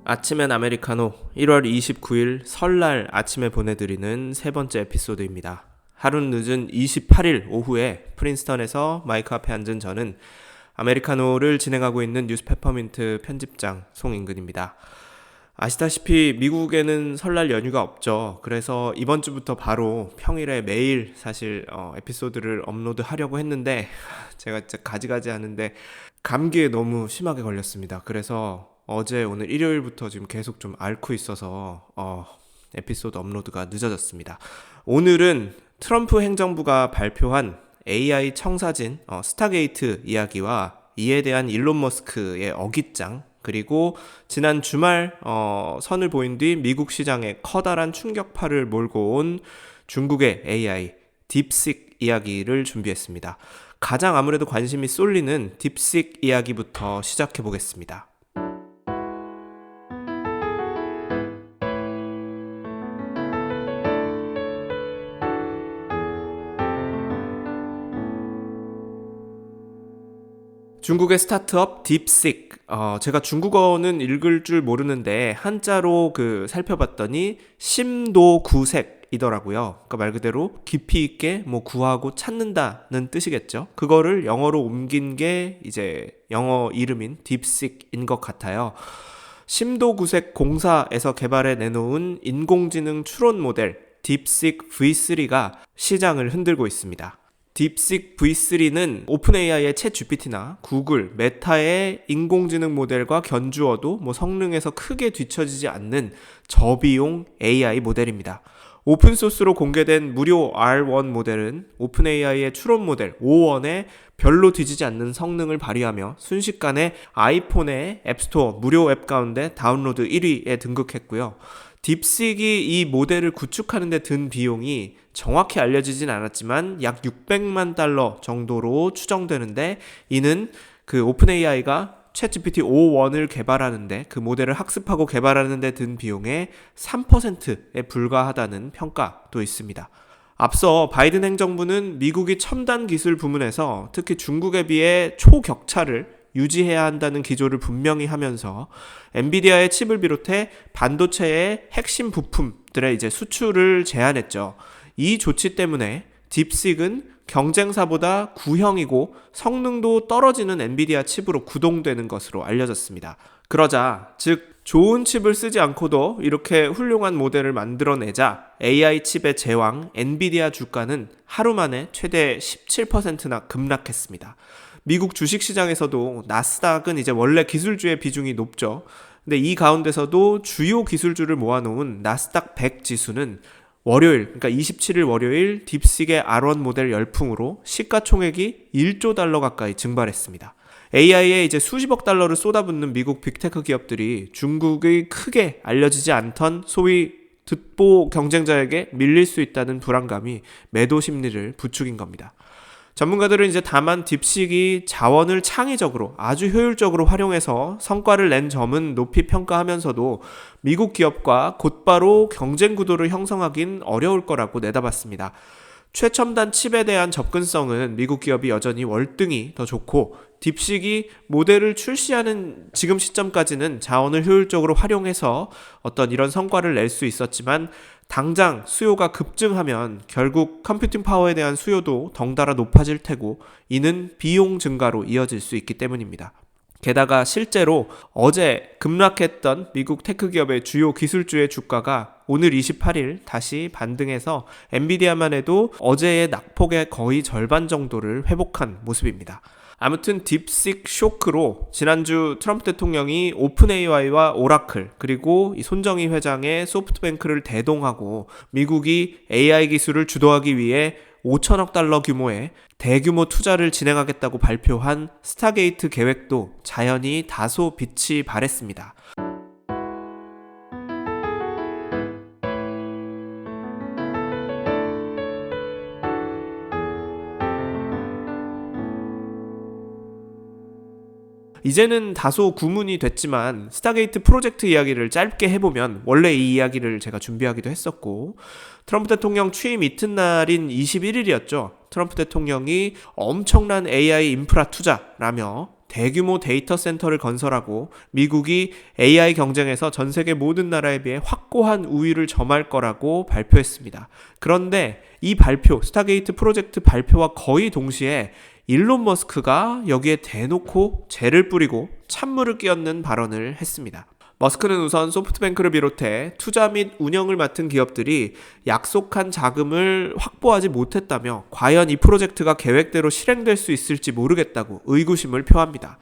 아침엔 아메리카노 1월 29일 설날 아침에 보내드리는 세 번째 에피소드입니다. 하루는 늦은 28일 오후에 프린스턴에서 마이크 앞에 앉은 저는 아메리카노를 진행하고 있는 뉴스 페퍼민트 편집장 송인근입니다. 아시다시피 미국에는 설날 연휴가 없죠. 그래서 이번 주부터 바로 평일에 매일 사실 에피소드를 업로드하려고 했는데 제가 진짜 가지가지 하는데 감기에 너무 심하게 걸렸습니다. 그래서 어제 오늘 일요일부터 지금 계속 좀 앓고 있어서 에피소드 업로드가 늦어졌습니다. 오늘은 트럼프 행정부가 발표한 AI 청사진 스타게이트 이야기와 이에 대한 일론 머스크의 어깃장, 그리고 지난 주말 선을 보인 뒤 미국 시장에 커다란 충격파를 몰고 온 중국의 AI 딥식 이야기를 준비했습니다. 가장 아무래도 관심이 쏠리는 딥식 이야기부터 시작해 보겠습니다. 중국의 스타트업 딥식. 제가 중국어는 읽을 줄 모르는데 한자로 살펴봤더니 심도구색이더라고요. 그러니까 말 그대로 깊이 있게 구하고 찾는다는 뜻이겠죠. 그거를 영어로 옮긴 게 이제 영어 이름인 딥식인 것 같아요. 심도구색 공사에서 개발해 내놓은 인공지능 추론 모델 딥식 V3가 시장을 흔들고 있습니다. 딥식 V3는 오픈 AI의 챗 GPT나 구글, 메타의 인공지능 모델과 견주어도 성능에서 크게 뒤처지지 않는 저비용 AI 모델입니다. 오픈소스로 공개된 무료 R1 모델은 오픈 AI의 추론 모델 O1에 별로 뒤지지 않는 성능을 발휘하며 순식간에 아이폰의 앱스토어 무료 앱 가운데 다운로드 1위에 등극했고요. 딥식이 이 모델을 구축하는 데 든 비용이 정확히 알려지진 않았지만 약 600만 달러 정도로 추정되는데, 이는 오픈 AI가 챗GPT O1을 개발하는데, 그 모델을 학습하고 개발하는 데 든 비용의 3%에 불과하다는 평가도 있습니다. 앞서 바이든 행정부는 미국이 첨단 기술 부문에서 특히 중국에 비해 초격차를 유지해야 한다는 기조를 분명히 하면서 엔비디아의 칩을 비롯해 반도체의 핵심 부품들의 수출을 제한했죠. 이 조치 때문에 딥식은 경쟁사보다 구형이고 성능도 떨어지는 엔비디아 칩으로 구동되는 것으로 알려졌습니다. 그러자 즉 좋은 칩을 쓰지 않고도 이렇게 훌륭한 모델을 만들어내자 AI 칩의 제왕 엔비디아 주가는 하루 만에 최대 17%나 급락했습니다. 미국 주식시장에서도 나스닥은 이제 원래 기술주의 비중이 높죠. 근데 이 가운데서도 주요 기술주를 모아놓은 나스닥 100 지수는 월요일, 그러니까 27일 월요일 딥식의 R1 모델 열풍으로 시가총액이 1조 달러 가까이 증발했습니다. AI에 이제 수십억 달러를 쏟아붓는 미국 빅테크 기업들이 중국의 크게 알려지지 않던 소위 듣보 경쟁자에게 밀릴 수 있다는 불안감이 매도 심리를 부추긴 겁니다. 전문가들은 이제 다만 딥식이 자원을 창의적으로 아주 효율적으로 활용해서 성과를 낸 점은 높이 평가하면서도 미국 기업과 곧바로 경쟁 구도를 형성하긴 어려울 거라고 내다봤습니다. 최첨단 칩에 대한 접근성은 미국 기업이 여전히 월등히 더 좋고, 딥식이 모델을 출시하는 지금 시점까지는 자원을 효율적으로 활용해서 어떤 이런 성과를 낼 수 있었지만, 당장 수요가 급증하면 결국 컴퓨팅 파워에 대한 수요도 덩달아 높아질 테고, 이는 비용 증가로 이어질 수 있기 때문입니다. 게다가 실제로 어제 급락했던 미국 테크 기업의 주요 기술주의 주가가 오늘 28일 다시 반등해서 엔비디아만 해도 어제의 낙폭의 거의 절반 정도를 회복한 모습입니다. 아무튼 딥식 쇼크로 지난주 트럼프 대통령이 오픈 AI와 오라클, 그리고 이 손정희 회장의 소프트뱅크를 대동하고 미국이 AI 기술을 주도하기 위해 5천억 달러 규모의 대규모 투자를 진행하겠다고 발표한 스타게이트 계획도 자연히 다소 빛이 발했습니다. 이제는 다소 구문이 됐지만 스타게이트 프로젝트 이야기를 짧게 해보면, 원래 이 이야기를 제가 준비하기도 했었고, 트럼프 대통령 취임 이튿날인 21일이었죠. 트럼프 대통령이 엄청난 AI 인프라 투자라며 대규모 데이터 센터를 건설하고 미국이 AI 경쟁에서 전 세계 모든 나라에 비해 확고한 우위를 점할 거라고 발표했습니다. 그런데 이 발표, 스타게이트 프로젝트 발표와 거의 동시에 일론 머스크가 여기에 대놓고 재를 뿌리고 찬물을 끼얹는 발언을 했습니다. 머스크는 우선 소프트뱅크를 비롯해 투자 및 운영을 맡은 기업들이 약속한 자금을 확보하지 못했다며 과연 이 프로젝트가 계획대로 실행될 수 있을지 모르겠다고 의구심을 표합니다.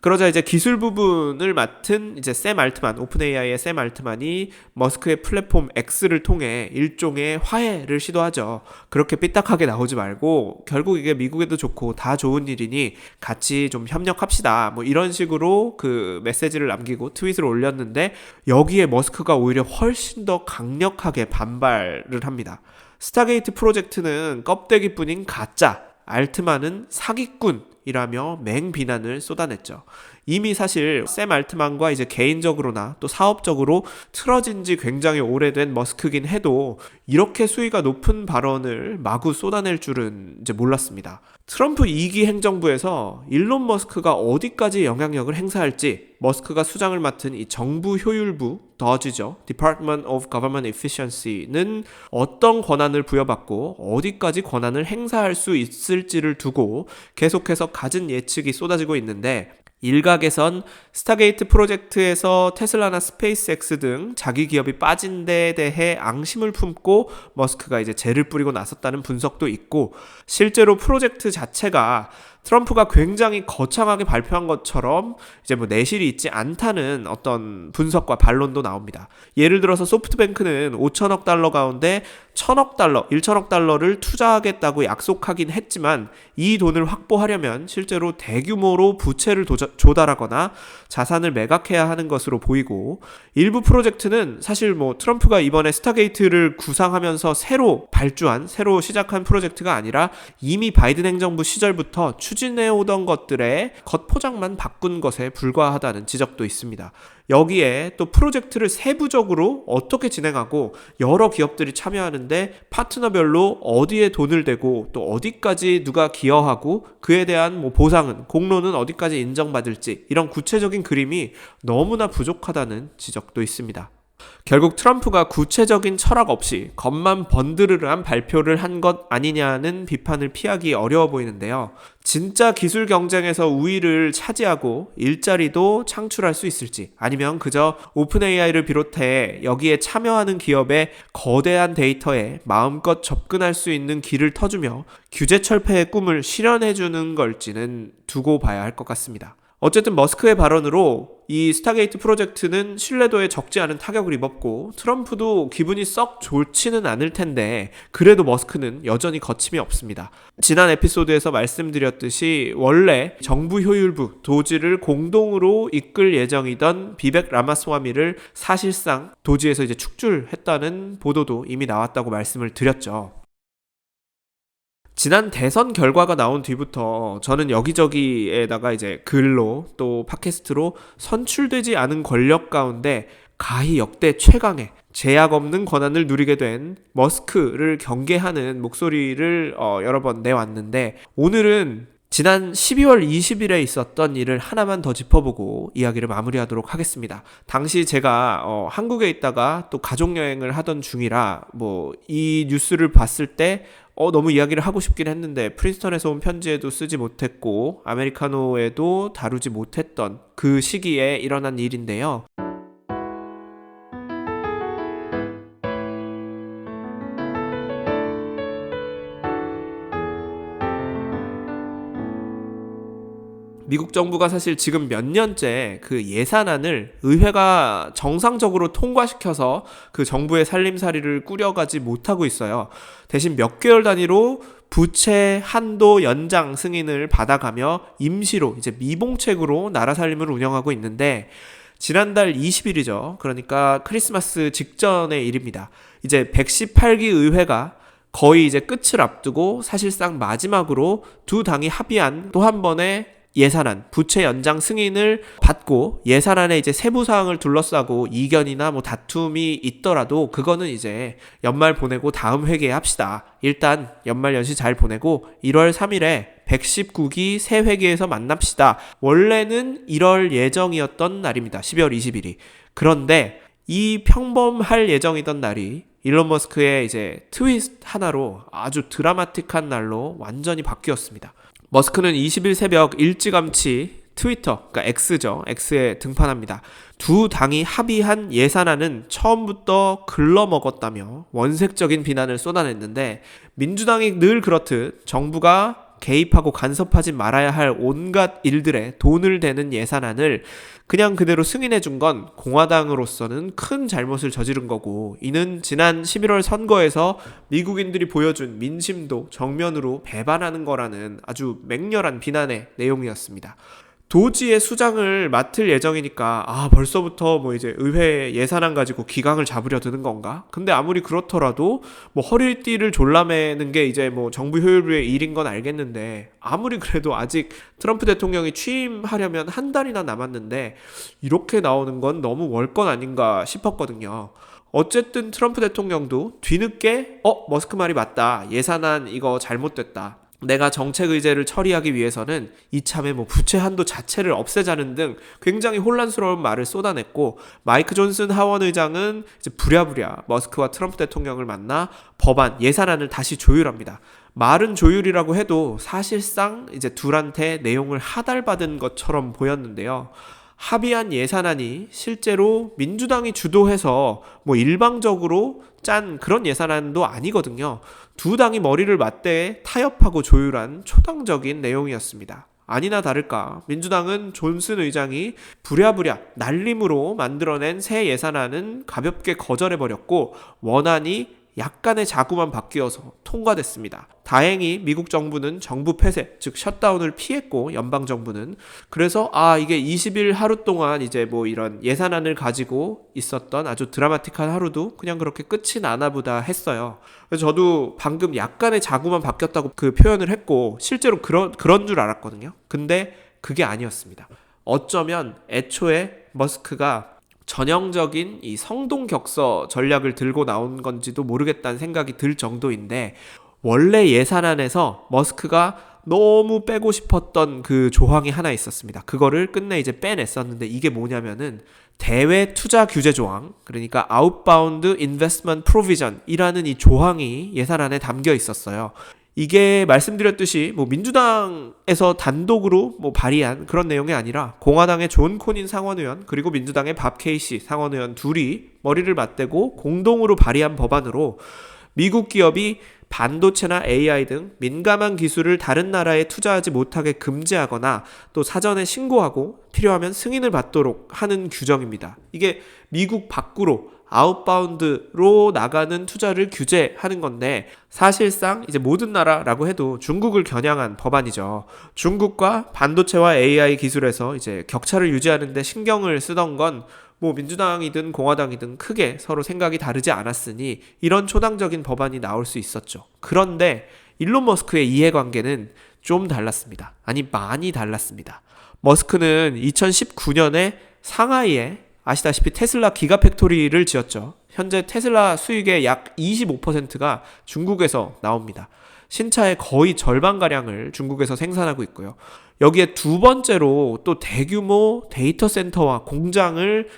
그러자 이제 기술 부분을 맡은 이제 샘 알트만, 오픈 AI의 샘 알트만이 머스크의 플랫폼 X를 통해 일종의 화해를 시도하죠. 그렇게 삐딱하게 나오지 말고 결국 이게 미국에도 좋고 다 좋은 일이니 같이 좀 협력합시다. 뭐 이런 식으로 그 메시지를 남기고 트윗을 올렸는데 여기에 머스크가 오히려 훨씬 더 강력하게 반발을 합니다. 스타게이트 프로젝트는 껍데기뿐인 가짜, 알트만은 사기꾼이라며 맹비난을 쏟아냈죠. 이미 사실 샘 알트만과 이제 개인적으로나 또 사업적으로 틀어진 지 굉장히 오래된 머스크긴 해도 이렇게 수위가 높은 발언을 마구 쏟아낼 줄은 이제 몰랐습니다. 트럼프 2기 행정부에서 일론 머스크가 어디까지 영향력을 행사할지 머스크가 수장을 맡은 이 정부 효율부 DOGE죠. Department of Government Efficiency는 어떤 권한을 부여받고 어디까지 권한을 행사할 수 있을지를 두고 계속해서 갖은 예측이 쏟아지고 있는데 일각에선 스타게이트 프로젝트에서 테슬라나 스페이스X 등 자기 기업이 빠진 데에 대해 앙심을 품고 머스크가 이제 재를 뿌리고 나섰다는 분석도 있고 실제로 프로젝트 자체가 트럼프가 굉장히 거창하게 발표한 것처럼 이제 뭐 내실이 있지 않다는 어떤 분석과 반론도 나옵니다. 예를 들어서 소프트뱅크는 5천억 달러 가운데 1천억 달러, 1천억 달러를 투자하겠다고 약속하긴 했지만 이 돈을 확보하려면 실제로 대규모로 부채를 조달하거나 자산을 매각해야 하는 것으로 보이고 일부 프로젝트는 사실 뭐 트럼프가 이번에 스타게이트를 구상하면서 새로 시작한 프로젝트가 아니라 이미 바이든 행정부 시절부터 추진해오던 것들의 겉포장만 바꾼 것에 불과하다는 지적도 있습니다. 여기에 또 프로젝트를 세부적으로 어떻게 진행하고 여러 기업들이 참여하는데 파트너별로 어디에 돈을 대고 또 어디까지 누가 기여하고 그에 대한 뭐 보상은 공로는 어디까지 인정받을지 이런 구체적인 그림이 너무나 부족하다는 지적도 있습니다. 결국 트럼프가 구체적인 철학 없이 겉만 번드르르한 발표를 한 것 아니냐는 비판을 피하기 어려워 보이는데요. 진짜 기술 경쟁에서 우위를 차지하고 일자리도 창출할 수 있을지 아니면 그저 오픈 AI를 비롯해 여기에 참여하는 기업의 거대한 데이터에 마음껏 접근할 수 있는 길을 터주며 규제 철폐의 꿈을 실현해주는 걸지는 두고 봐야 할 것 같습니다. 어쨌든 머스크의 발언으로 이 스타게이트 프로젝트는 신뢰도에 적지 않은 타격을 입었고 트럼프도 기분이 썩 좋지는 않을 텐데 그래도 머스크는 여전히 거침이 없습니다. 지난 에피소드에서 말씀드렸듯이 원래 정부 효율부 도지를 공동으로 이끌 예정이던 비벡 라마스와미를 사실상 도지에서 이제 축출했다는 보도도 이미 나왔다고 말씀을 드렸죠. 지난 대선 결과가 나온 뒤부터 저는 여기저기에다가 이제 글로 또 팟캐스트로 선출되지 않은 권력 가운데 가히 역대 최강의 제약 없는 권한을 누리게 된 머스크를 경계하는 목소리를 여러 번 내왔는데 오늘은 지난 12월 20일에 있었던 일을 하나만 더 짚어보고 이야기를 마무리하도록 하겠습니다. 당시 제가 한국에 있다가 또 가족여행을 하던 중이라 뭐 이 뉴스를 봤을 때 너무 이야기를 하고 싶긴 했는데 프린스턴에서 온 편지에도 쓰지 못했고 아메리카노에도 다루지 못했던 그 시기에 일어난 일인데요. 미국 정부가 사실 지금 몇 년째 그 예산안을 의회가 정상적으로 통과시켜서 그 정부의 살림살이를 꾸려가지 못하고 있어요. 대신 몇 개월 단위로 부채 한도 연장 승인을 받아가며 임시로 이제 미봉책으로 나라 살림을 운영하고 있는데 지난달 20일이죠. 그러니까 크리스마스 직전의 일입니다. 이제 118기 의회가 거의 이제 끝을 앞두고 사실상 마지막으로 두 당이 합의한 또 한 번의 예산안, 부채 연장 승인을 받고 예산안에 이제 세부 사항을 둘러싸고 이견이나 뭐 다툼이 있더라도 그거는 이제 연말 보내고 다음 회기에 합시다. 일단 연말 연시 잘 보내고 1월 3일에 119기 새 회계에서 만납시다. 원래는 이럴 예정이었던 날입니다. 12월 20일이. 그런데 이 평범할 예정이던 날이 일론 머스크의 이제 트윗 하나로 아주 드라마틱한 날로 완전히 바뀌었습니다. 머스크는 20일 새벽 일찌감치 트위터, 그러니까 X죠. X에 등판합니다. 두 당이 합의한 예산안은 처음부터 글러먹었다며 원색적인 비난을 쏟아냈는데, 민주당이 늘 그렇듯 정부가 개입하고 간섭하지 말아야 할 온갖 일들에 돈을 대는 예산안을 그냥 그대로 승인해 준 건 공화당으로서는 큰 잘못을 저지른 거고, 이는 지난 11월 선거에서 미국인들이 보여준 민심도 정면으로 배반하는 거라는 아주 맹렬한 비난의 내용이었습니다. 도지의 수장을 맡을 예정이니까 벌써부터 뭐 이제 의회 예산안 가지고 기강을 잡으려 드는 건가? 근데 아무리 그렇더라도 뭐 허리띠를 졸라매는 게 이제 뭐 정부 효율의 일인 건 알겠는데, 아무리 그래도 아직 트럼프 대통령이 취임하려면 한 달이나 남았는데 이렇게 나오는 건 너무 월권 아닌가 싶었거든요. 어쨌든 트럼프 대통령도 뒤늦게 머스크 말이 맞다, 예산안 이거 잘못됐다, 내가 정책 의제를 처리하기 위해서는 이참에 뭐 부채 한도 자체를 없애자는 등 굉장히 혼란스러운 말을 쏟아냈고, 마이크 존슨 하원 의장은 이제 부랴부랴 머스크와 트럼프 대통령을 만나 법안 예산안을 다시 조율합니다. 말은 조율이라고 해도 사실상 이제 둘한테 내용을 하달받은 것처럼 보였는데요. 합의한 예산안이 실제로 민주당이 주도해서 뭐 일방적으로 짠 그런 예산안도 아니거든요. 두 당이 머리를 맞대 타협하고 조율한 초당적인 내용이었습니다. 아니나 다를까 민주당은 존슨 의장이 부랴부랴 날림으로 만들어낸 새 예산안은 가볍게 거절해버렸고, 원안이 약간의 자구만 바뀌어서 통과됐습니다. 다행히 미국 정부는 정부 폐쇄, 즉 셧다운을 피했고, 연방 정부는 그래서 이게 20일 하루 동안 이제 뭐 이런 예산안을 가지고 있었던 아주 드라마틱한 하루도 그냥 그렇게 끝이 나나 보다 했어요. 그래서 저도 방금 약간의 자구만 바뀌었다고 그 표현을 했고, 실제로 그런 줄 알았거든요. 근데 그게 아니었습니다. 어쩌면 애초에 머스크가 전형적인 이 성동격서 전략을 들고 나온 건지도 모르겠다는 생각이 들 정도인데, 원래 예산안에서 머스크가 너무 빼고 싶었던 그 조항이 하나 있었습니다. 그거를 끝내 이제 빼냈었는데, 이게 뭐냐면은 대외 투자 규제 조항, 그러니까 Outbound Investment Provision 이라는 이 조항이 예산안에 담겨 있었어요. 이게 말씀드렸듯이 뭐 민주당에서 단독으로 뭐 발의한 그런 내용이 아니라 공화당의 존 코닌 상원의원 그리고 민주당의 밥 케이시 상원의원 둘이 머리를 맞대고 공동으로 발의한 법안으로 미국 기업이 반도체나 AI 등 민감한 기술을 다른 나라에 투자하지 못하게 금지하거나 또 사전에 신고하고 필요하면 승인을 받도록 하는 규정입니다. 이게 미국 밖으로 아웃바운드로 나가는 투자를 규제하는 건데, 사실상 이제 모든 나라라고 해도 중국을 겨냥한 법안이죠. 중국과 반도체와 AI 기술에서 이제 격차를 유지하는 데 신경을 쓰던 건 뭐 민주당이든 공화당이든 크게 서로 생각이 다르지 않았으니 이런 초당적인 법안이 나올 수 있었죠. 그런데 일론 머스크의 이해관계는 좀 달랐습니다. 아니, 많이 달랐습니다. 머스크는 2019년에 상하이에 아시다시피 테슬라 기가팩토리를 지었죠. 현재 테슬라 수익의 약 25%가 중국에서 나옵니다. 신차의 거의 절반가량을 중국에서 생산하고 있고요. 여기에 두 번째로 또 대규모 데이터 센터와 공장을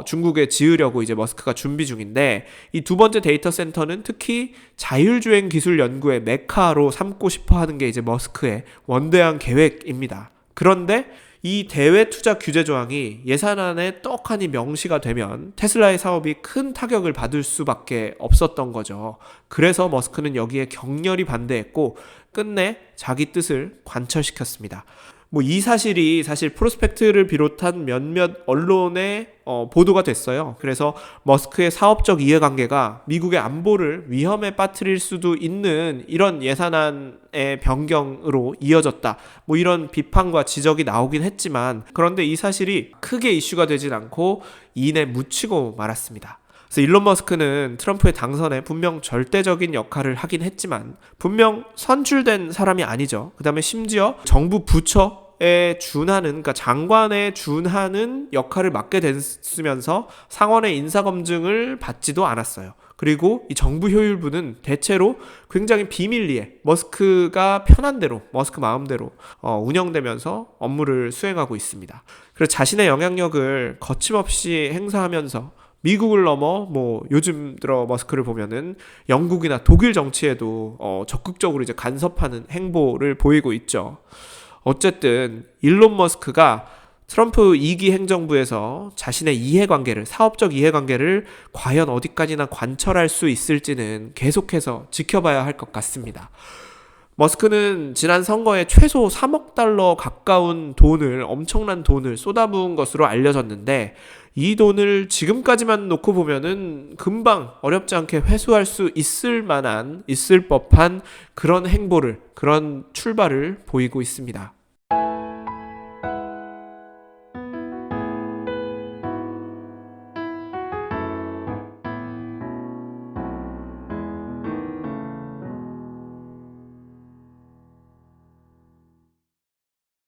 중국에 지으려고 이제 머스크가 준비 중인데, 이 두 번째 데이터 센터는 특히 자율주행 기술 연구의 메카로 삼고 싶어 하는 게 이제 머스크의 원대한 계획입니다. 그런데 이 대외 투자 규제 조항이 예산안에 떡하니 명시가 되면 테슬라의 사업이 큰 타격을 받을 수밖에 없었던 거죠. 그래서 머스크는 여기에 격렬히 반대했고 끝내 자기 뜻을 관철시켰습니다. 뭐 이 사실이 사실 프로스펙트를 비롯한 몇몇 언론에 보도가 됐어요. 그래서 머스크의 사업적 이해관계가 미국의 안보를 위험에 빠뜨릴 수도 있는 이런 예산안의 변경으로 이어졌다, 뭐 이런 비판과 지적이 나오긴 했지만, 그런데 이 사실이 크게 이슈가 되진 않고 이내 묻히고 말았습니다. 그래서 일론 머스크는 트럼프의 당선에 분명 절대적인 역할을 하긴 했지만 분명 선출된 사람이 아니죠. 그 다음에 심지어 정부 부처에 준하는, 그러니까 장관에 준하는 역할을 맡게 됐으면서 상원의 인사검증을 받지도 않았어요. 그리고 이 정부 효율부는 대체로 굉장히 비밀리에 머스크가 편한 대로, 머스크 마음대로 운영되면서 업무를 수행하고 있습니다. 그래서 자신의 영향력을 거침없이 행사하면서 미국을 넘어 뭐 요즘 들어 머스크를 보면은 영국이나 독일 정치에도 적극적으로 이제 간섭하는 행보를 보이고 있죠. 어쨌든 일론 머스크가 트럼프 2기 행정부에서 자신의 이해관계를, 사업적 이해관계를 과연 어디까지나 관철할 수 있을지는 계속해서 지켜봐야 할 것 같습니다. 머스크는 지난 선거에 최소 3억 달러 가까운 돈을, 엄청난 돈을 쏟아부은 것으로 알려졌는데, 이 돈을 지금까지만 놓고 보면은 금방 어렵지 않게 회수할 수 있을 만한, 있을 법한 그런 행보를, 그런 출발을 보이고 있습니다.